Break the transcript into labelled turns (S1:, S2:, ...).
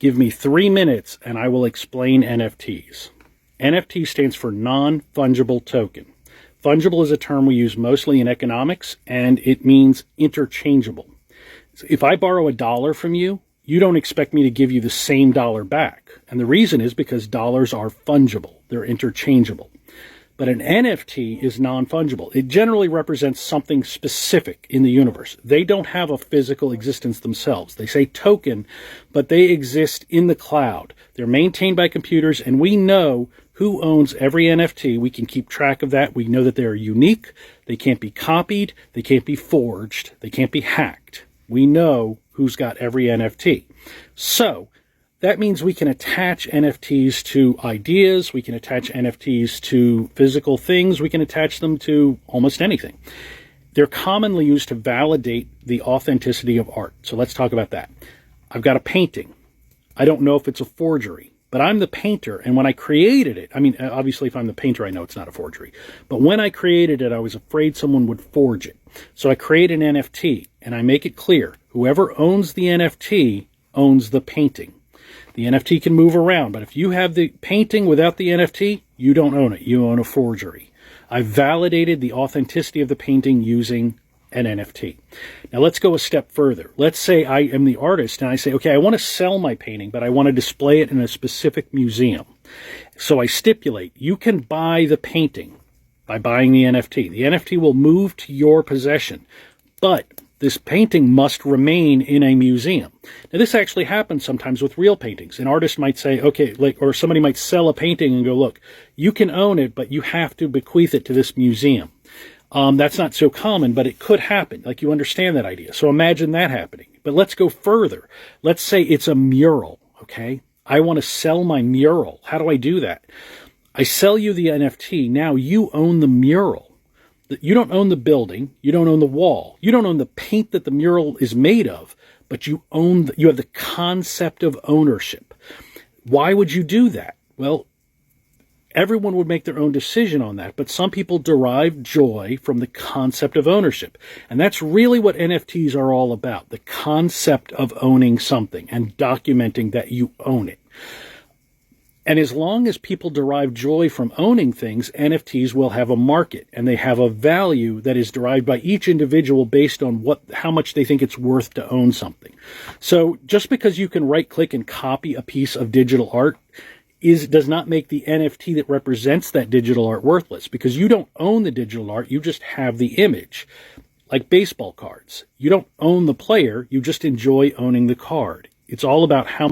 S1: Give me 3 minutes and I will explain NFTs. NFT stands for non-fungible token. Fungible is a term we use mostly in economics, and it means interchangeable. So if I borrow $1 from you, you don't expect me to give you the same dollar back. And the reason is because dollars are fungible. They're interchangeable. But an NFT is non-fungible. It generally represents something specific in the universe. They don't have a physical existence themselves. They say token, but they exist in the cloud. They're maintained by computers, and we know who owns every NFT. We can keep track of that. We know that they are unique. They can't be copied. They can't be forged. They can't be hacked. We know who's got every NFT. So that means we can attach NFTs to ideas. We can attach NFTs to physical things. We can attach them to almost anything. They're commonly used to validate the authenticity of art. So let's talk about that. I've got a painting. I don't know if it's a forgery, but I'm the painter. And when I created it, I mean, obviously if I'm the painter, I know it's not a forgery. But when I created it, I was afraid someone would forge it. So I create an NFT and I make it clear, whoever owns the NFT owns the painting. The NFT can move around, but if you have the painting without the NFT, you don't own it. You own a forgery. I validated the authenticity of the painting using an NFT. Now let's go a step further. Let's say I am the artist and I say, okay, I want to sell my painting, but I want to display it in a specific museum. So I stipulate you can buy the painting by buying the NFT. The NFT will move to your possession, but this painting must remain in a museum. Now, this actually happens sometimes with real paintings. An artist might say, okay, or somebody might sell a painting and go, look, you can own it, but you have to bequeath it to this museum. That's not so common, but it could happen. Like, you understand that idea. So imagine that happening. But let's go further. Let's say it's a mural, okay? I want to sell my mural. How do I do that? I sell you the NFT. Now you own the mural. You don't own the building. You don't own the wall. You don't own the paint that the mural is made of, but you have the concept of ownership. Why would you do that? Well, everyone would make their own decision on that, but some people derive joy from the concept of ownership. And that's really what NFTs are all about, the concept of owning something and documenting that you own it. And as long as people derive joy from owning things, NFTs will have a market, and they have a value that is derived by each individual based on how much they think it's worth to own something. So just because you can right-click and copy a piece of digital art does not make the NFT that represents that digital art worthless, because you don't own the digital art, you just have the image. Like baseball cards. You don't own the player, you just enjoy owning the card. It's all about how